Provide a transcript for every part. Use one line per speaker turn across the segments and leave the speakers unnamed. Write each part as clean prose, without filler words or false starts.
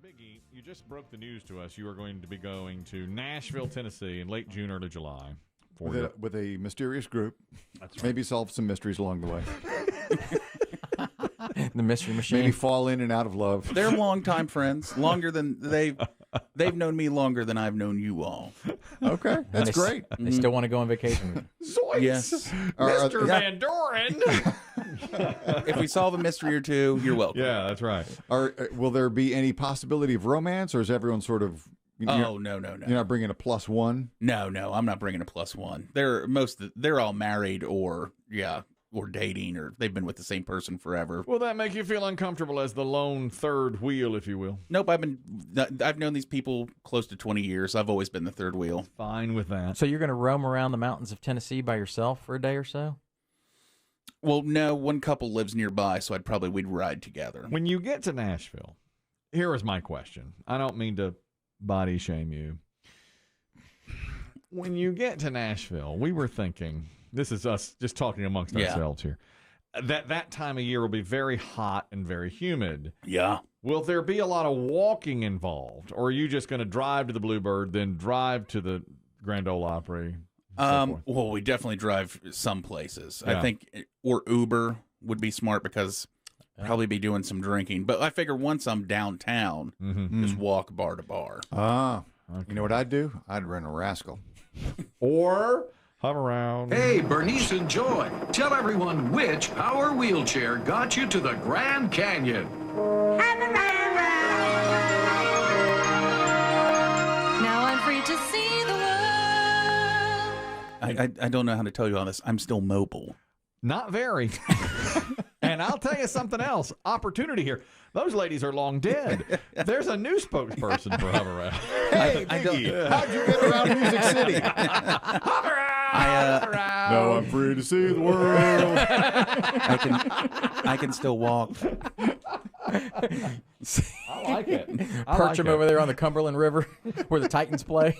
Biggie, you just broke the news to us. You are going to be going to Nashville, Tennessee in late June, early July.
With a mysterious group.
That's right.
Maybe solve some mysteries along the way.
The mystery machine.
Maybe fall in and out of love.
They're longtime friends. Longer than they've known me longer than I've known you all.
Okay, that's great.
They still want to go on vacation.
Zoinks!
Yes.
Mr. Van Doren!
If we solve a mystery or two, you're welcome.
Yeah, that's right.
Will there be any possibility of romance, or is everyone sort of...
No.
You're not bringing a +1?
No, I'm not bringing a +1. They're all married or dating, or they've been with the same person forever.
Will that make you feel uncomfortable as the lone third wheel, if you will?
Nope, I've known these people close to 20 years. I've always been the third wheel.
Fine with that.
So you're going to roam around the mountains of Tennessee by yourself for a day or so?
Well, no, one couple lives nearby, so we'd ride together.
When you get to Nashville, here is my question. I don't mean to body shame you. When you get to Nashville, we were thinking, this is us just talking amongst ourselves here, that time of year will be very hot and very humid.
Yeah.
Will there be a lot of walking involved, or are you just going to drive to the Bluebird, then drive to the Grand Ole Opry?
Well, we definitely drive some places.
Yeah.
I think, or Uber would be smart because probably be doing some drinking. But I figure once I'm downtown, just walk bar to bar.
Okay.
You know what I'd do? I'd rent a Rascal.
Or hum around.
Hey, Bernice and Joy, tell everyone which power wheelchair got you to the Grand Canyon.
Now I'm free to see the world.
I don't know how to tell you all this. I'm still mobile.
Not very. And I'll tell you something else. Opportunity here. Those ladies are long dead. There's a new spokesperson for Hum Around.
Hey, Biggie, how'd you get around Music City?
Hum around.
No, I'm free to see the world.
I can still walk.
I like it.
Perch them over there on the Cumberland River where the Titans play.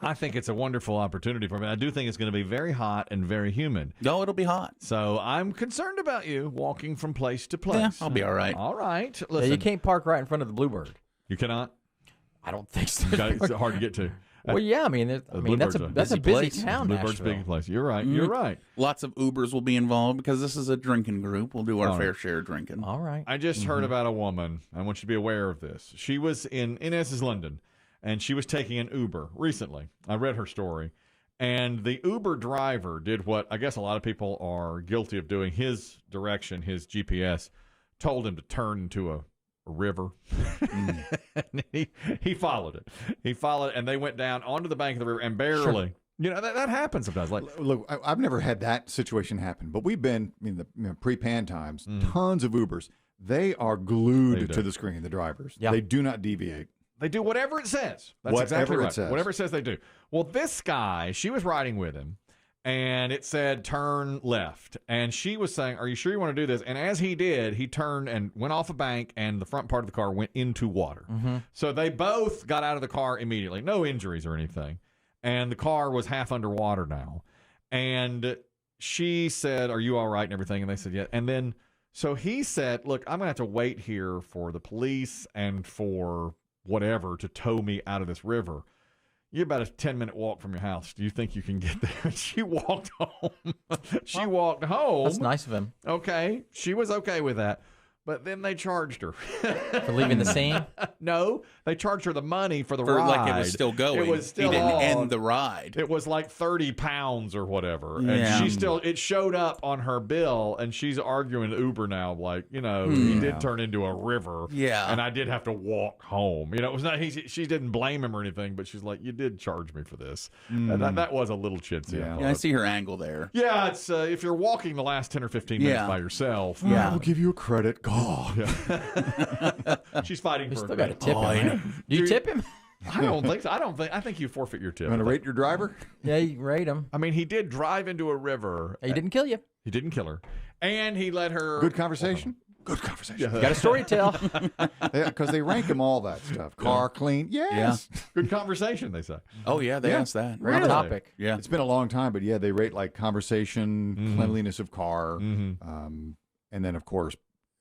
I think it's a wonderful opportunity for me. I do think it's going to be very hot and very humid.
No, it'll be hot.
So I'm concerned about you walking from place to place.
Yeah, I'll be all right.
All right.
Yeah,
Listen,
you can't park right in front of the Bluebird.
You cannot?
I don't think so.
It's hard to get to.
Well, yeah, I mean, that's a
busy
busy
place.
town,
Bluebird's
Nashville.
big place. You're right. You're right.
Lots of Ubers will be involved because this is a drinking group. We'll do our
All right.
fair share of drinking.
All right.
I just heard about a woman. I want you to be aware of this. She was in Inez's London, and she was taking an Uber recently. I read her story. And the Uber driver did what I guess a lot of people are guilty of doing. His direction, his GPS, told him to turn into a river. And he followed it. He followed it, and they went down onto the bank of the river and barely.
Sure.
You know, that happens sometimes. Like,
Look, I've never had that situation happen, but we've been in the pre-pan times, tons of Ubers. They are
They
glued
do.
to the screen, the drivers.
Yeah.
They do not deviate.
they do whatever it says. That's
Whatever
exactly
it
right.
says.
Whatever it says, they do. Well, this guy, she was riding with him, and it said turn left. And she was saying, are you sure you want to do this? And as he did, he turned and went off a bank, and the front part of the car went into water. So they both got out of the car immediately. No injuries or anything. And the car was half underwater now. And she said, are you all right and everything? And they said, yeah. And then, so he said, look, I'm going to have to wait here for the police and for whatever to tow me out of this river. You're about a 10-minute walk from your house. Do you think you can get there? And she walked home. Walked home.
That's nice of him
Okay. She was okay with that. But then they charged her.
for leaving the scene.
No, they charged her the money for the
For
ride.
like it was still going.
It was still
he didn't
on.
end the ride.
It was like 30 pounds or whatever.
Yeah.
And it showed up on her bill, and she's arguing Uber now, like, you know, he did turn into a river.
Yeah.
And I did have to walk home. You know, it was not, she didn't blame him or anything, but she's like, you did charge me for this. And that was a little chitsy.
Yeah.
Yeah, I see her angle there.
Yeah, it's if you're walking the last 10 or 15 minutes by yourself.
I will give you a credit. God.
She's fighting
You
for
still
a
got to
credit.
tip him. Right? Do you tip him?
I don't think so. I think you forfeit your tip.
You want to rate your driver?
Yeah, you rate him.
I mean, he did drive into a river.
He didn't kill you.
He didn't kill her. And he let her...
Good conversation? Good conversation.
Got a story to tell.
Because they rank them all that stuff. Car clean. Yes.
Good conversation, they say.
Oh, yeah, they asked that.
Right
Really?
topic.
Yeah.
It's been a long time, but yeah, they rate like conversation, cleanliness of car, and then, of course,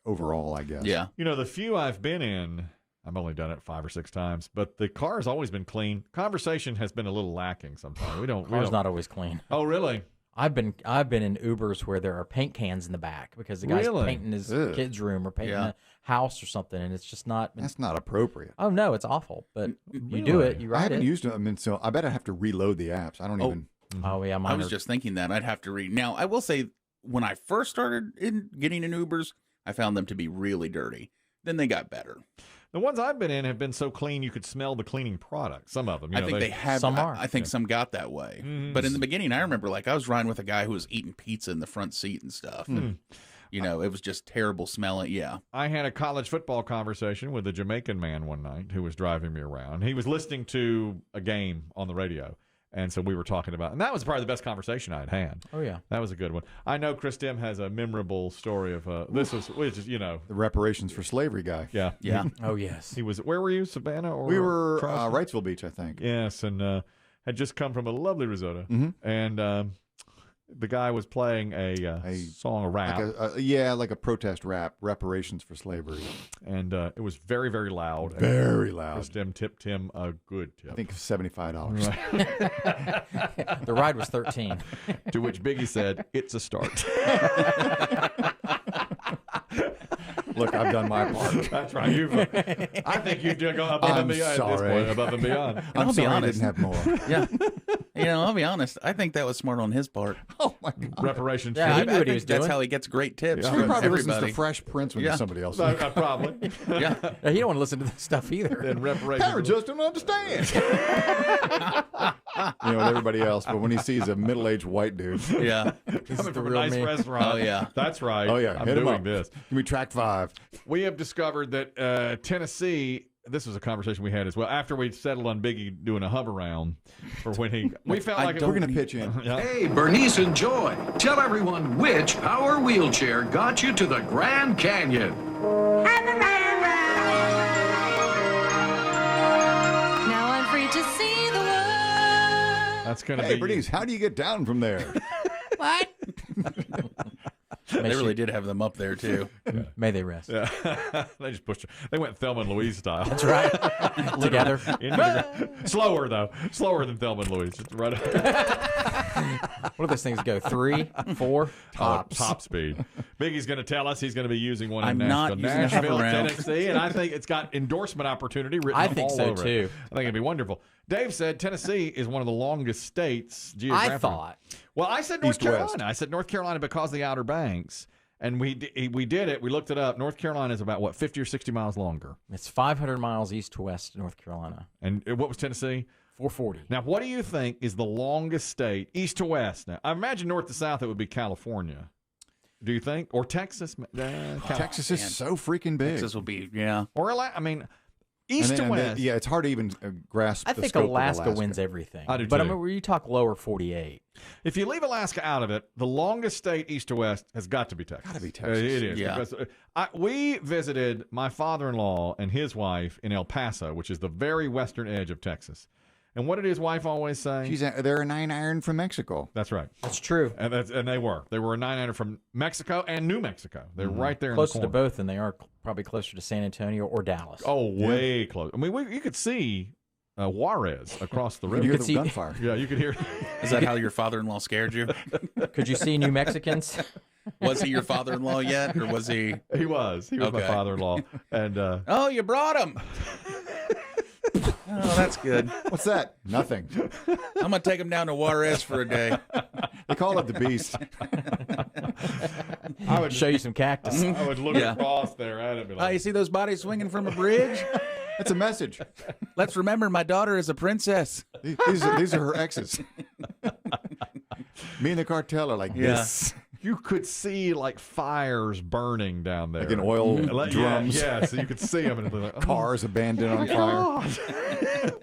overall, I guess.
Yeah.
You know, the few I've been in, I've only done it 5 or 6 times, but the car has always been clean. Conversation has been a little lacking sometimes.
Car's not always clean.
Oh, really?
I've been in Ubers where there are paint cans in the back because the guy's
Really?
painting his kid's room or painting a house or something, and it's just not.
That's not appropriate.
Oh no, it's awful. But you do
Really?
it. You
I
write
haven't
it.
used them. I mean, so I bet I have to reload the apps. I don't even.
Oh yeah, mine
I was
are-
just thinking that I'd have to read. Now, I will say, when I first started getting in Ubers, I found them to be really dirty. Then they got better.
The ones I've been in have been so clean you could smell the cleaning product. Some of them.
I think they have.
Some are.
I think some got that way. But in the beginning, I remember I was riding with a guy who was eating pizza in the front seat and stuff. And, it was just terrible smelling. Yeah.
I had a college football conversation with a Jamaican man one night who was driving me around. He was listening to a game on the radio. And so we were talking about, and that was probably the best conversation I had had.
Oh yeah.
That was a good one. I know Chris Demm has a memorable story of which is
The reparations for slavery guy.
yeah.
Yeah.
Oh yes.
He was. Where were you, Savannah? Or
We were
Charleston?
Wrightsville Beach, I think.
Yes, and had just come from a lovely risotto, and the guy was playing a song, a rap,
Like a protest rap, reparations for slavery.
and it was very, very loud. and
Very
Chris
loud.
Demm tipped him a good tip.
I think $75.
The ride was 13.
To which Biggie said, "It's a start."
Look, I've done my part.
That's right. I think you've gone above and
I'm
beyond at this
sorry.
point. Above and beyond.
I'm
I'll be
sorry I
honest.
didn't have more.
Yeah. I'll be honest. I think that was smart on his part.
Oh my God.
Reparations.
Yeah,
for
he knew what he
think
was
that's
doing.
how he gets great tips
He
from
probably listens
everybody.
to Fresh Prince when
Yeah.
somebody else.
Probably.
Yeah.
Yeah, you don't want to listen to this stuff either.
And reparations.
Parents just don't understand. With everybody else, but when he sees a middle-aged white dude,
Yeah.
Coming from a
real
nice
me.
restaurant.
Oh, yeah.
That's right.
oh yeah,
I'm
hit him
doing
up.
this.
Give me track 5.
We have discovered that Tennessee. This was a conversation we had as well after we settled on Biggie doing a hub around for when he. We felt like
We're gonna pitch in.
Yeah.
Hey, Bernice and Joy, tell everyone which power wheelchair got you to the Grand Canyon.
Now I'm free to see the world.
That's going to
Hey,
be.
Bernice, how do you get down from there?
What?
They really did have them up there, too.
May they rest.
Yeah. They just pushed. They went Thelma and Louise style.
That's right. Together.
Slower though. Slower than Thelma and Louise. Just right.
What do those things go? 3, 4 tops.
Top speed. Biggie's going to tell us he's going to be using one in
I'm not
Nashville,
using a
Nashville,
hover round.
Tennessee, and I think it's got endorsement opportunity written
I
all
think so,
over it.
too.
I think it'd be wonderful. Dave said Tennessee is one of the longest states geographically.
I thought.
Well, I said North
East to west.
Carolina. I said North Carolina because of the Outer Banks. And we did it. We looked it up. North Carolina is about, 50 or 60 miles longer.
It's 500 miles east to west of North Carolina.
And what was Tennessee?
440.
Now, what do you think is the longest state, east to west? Now, I imagine north to south, it would be California. Do you think? Or Texas?
Texas is so freaking big.
Texas will be, yeah.
Or, east to west.
Yeah, it's hard to even grasp.
I
the
think
scope of
Alaska wins everything.
I do,
But I
too.
mean, when you talk lower 48.
If you leave Alaska out of it, the longest state east to west has got to be Texas.
Gotta be Texas.
It is.
Yeah.
Because, we visited my father-in-law and his wife in El Paso, which is the very western edge of Texas. And what did his wife always say?
They're a 9-iron from Mexico.
That's right.
That's true.
And they were a 900 from Mexico and New Mexico. They're right there
Closer
in
to
the corner.
both than they are probably closer to San Antonio or Dallas.
Oh, way close. I mean, you could see Juarez across the
You
river.
hear
could
the
see-
gunfire.
Yeah, you could hear.
Is that how your father-in-law scared you?
Could you see New Mexicans?
Was he your father-in-law yet, or was he?
He was my
Okay.
father-in-law, and
Oh, you brought him. Oh, that's good.
What's that? Nothing.
I'm gonna take him down to Juarez for a day.
They call it the beast.
I would
Show you some cactus.
I would look
Yeah.
across there at it and be
Oh,
like,
you see those bodies swinging from a bridge?
That's a message.
Let's remember my daughter is a princess.
These are her exes. Me and the cartel are like
Yeah.
this.
you could see like fires burning down there,
Like in oil drums.
Yeah, so you could see them and be like, oh,
Cars abandoned on fire.
God.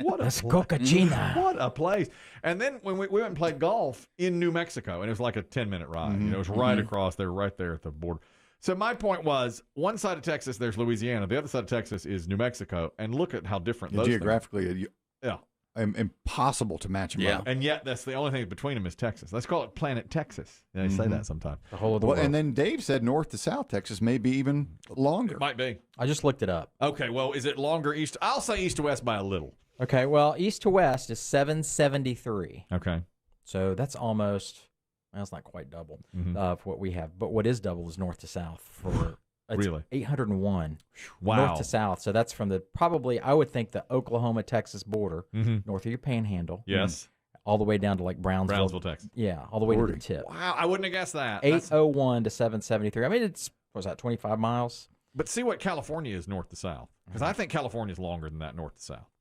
What a
That's Coca-China.
What a place. And then when we went and played golf in New Mexico, and it was like a 10-minute ride. You know, it was right across there, right there at the border. So my point was, one side of Texas, there's Louisiana. The other side of Texas is New Mexico. And look at how different those things-
Geographically,
Yeah.
impossible to match them
Yeah.
up.
And yet, that's the only thing between them is Texas. Let's call it Planet Texas. They say that sometimes.
The whole of the
Well,
world.
and then Dave said north to south Texas may be even longer.
It might be.
I just looked it up.
Okay, well, is it longer east? I'll say east to west by a little.
Okay, well, east to west is 773.
Okay.
So that's almost, well, that's not quite double of what we have. But what is double is north to south for it's
Really?
801
Wow.
north to south. So that's from the probably, I would think, the Oklahoma-Texas border, north of your panhandle.
Yes.
All the way down to like
Brownsville, Texas.
Yeah, all the way to the tip.
Wow, I wouldn't have guessed that. That's-
801 to 773. I mean, it's, what was that, 25 miles?
But see what California is north to south. Because I think California is longer than that north to south.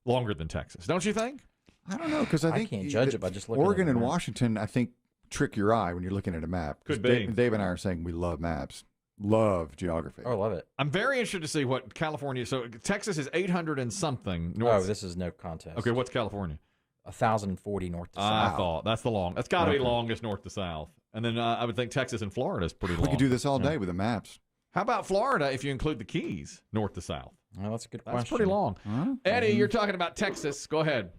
Longer than Texas. Don't you think?
I don't know, because I think
can't judge it by just looking at
Oregon
the
and
map.
Washington, I think, trick your eye when you're looking at a map. 'Cause
Could be.
Dave and I are saying we love maps, love geography.
Oh, I love it.
I'm very interested to see what California. So Texas is 800 and something north.
Oh, this is no contest.
Okay, what's California?
1,040 north to
I
south.
thought that's the long. That's got to be longest north to south. And then I would think Texas and Florida is pretty long.
We could do this all day with the maps.
How about Florida if you include the Keys, north to south?
Well, that's a good
That's
question.
pretty long. Eddie, you're talking about Texas. Go ahead.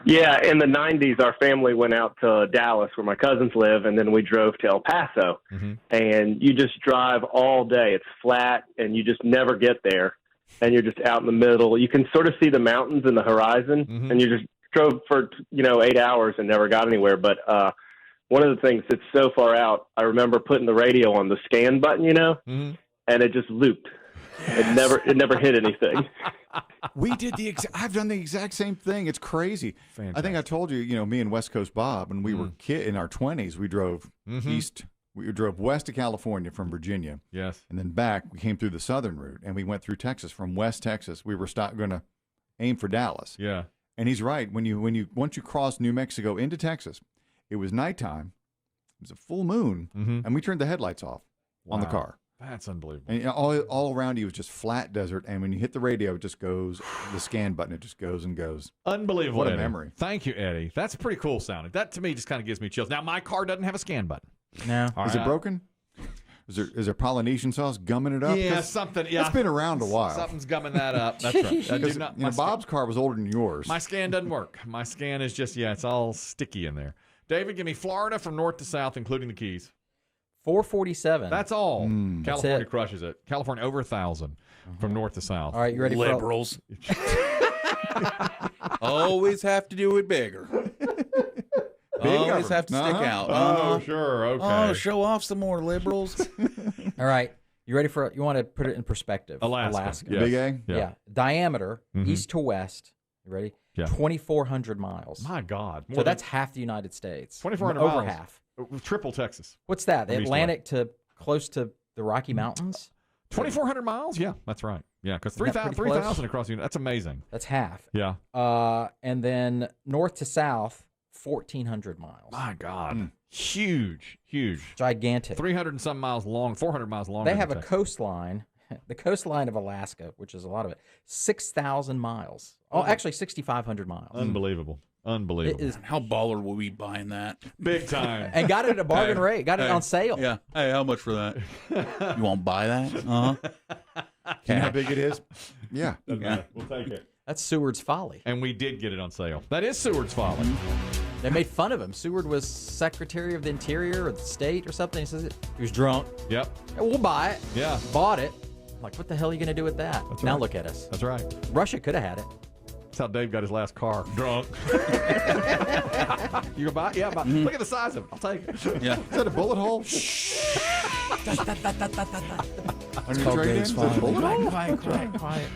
Yeah, in the 90s, our family went out to Dallas, where my cousins live, and then we drove to El Paso. And you just drive all day. It's flat, and you just never get there. And you're just out in the middle. You can sort of see the mountains in the horizon, and you just drove for 8 hours and never got anywhere. But one of the things that's so far out, I remember putting the radio on the scan button, and it just looped. It never hit anything.
We did I've done the exact same thing. It's crazy. I think I told you, me and West Coast Bob, when we were in our 20s, we drove east. We drove west to California from Virginia.
Yes.
And then back, we came through the southern route, and we went through Texas. From West Texas, we were going to aim for Dallas.
Yeah.
And he's right. Once you cross New Mexico into Texas, it was nighttime. It was a full moon, and we turned the headlights off on the car.
That's unbelievable.
And all around you was just flat desert. And when you hit the radio, it just goes, the scan button, it just goes and goes.
Unbelievable.
What a
Eddie.
memory.
Thank you, Eddie. That's pretty cool sounding. That to me just kind of gives me chills. Now, my car doesn't have a scan button.
No.
All
Is
right.
it broken? Is there Polynesian sauce gumming it up?
Yeah,
'Cause
something. Yeah.
It's been around a while.
Something's gumming that up. That's right. I do
'Cause,
not-
you
my
know, Bob's car was older than yours.
My scan doesn't work. My scan is just, it's all sticky in there. David, give me Florida from north to south, including the Keys.
447.
That's all.
Mm.
California
That's it.
crushes it. California over 1,000 from north to south.
All right, you ready for
Liberals. Always have to do it bigger. Always
government.
have to stick out.
Oh, sure. Okay.
Oh, show off some more liberals.
All right. You ready for you want to put it in perspective?
Alaska. Yes.
Big A?
Yeah. Diameter, east to west. You ready?
Yeah.
2,400 miles.
My God.
So that's half the United States.
2,400
Over
miles.
half.
Triple Texas.
What's that? The
From east to
Atlantic to close to the Rocky Mountains?
2,400 miles? Yeah, that's right. Yeah, because
Isn't that
3,000
pretty close?
3,000 across the United. That's amazing.
That's half.
Yeah.
And then north to south, 1,400 miles.
My God. Huge, huge.
Gigantic.
300 and some miles long, 400 miles long.
They have a coastline, the coastline of Alaska, which is a lot of it, 6,000 miles. Oh, actually 6,500 miles.
Unbelievable. Unbelievable.
It is,
How baller will we be buying that?
Big time.
and got it at a bargain
Hey,
rate. Got it
hey,
on sale.
Yeah. Hey, how much for that? You won't buy that?
You know how big it is? Yeah.
Yeah. We'll take it.
That's Seward's folly.
And we did get it on sale. That is Seward's folly.
They made fun of him. Seward was Secretary of the Interior or the State or something. He says he was drunk.
Yep.
"Yeah, we'll buy it.
Yeah.
Bought it. I'm like, what the hell are you going to do with that? Now
right.
look at us.
That's right.
Russia could have had it.
That's how Dave got his last car. Drunk. You gonna buy it? Yeah, buy it. Look at the size of it. I'll take it.
Yeah.
Is that a bullet hole? On your
called
trade-in?
Dave's
Is that a
Folly.
bullet hole?
Quiet.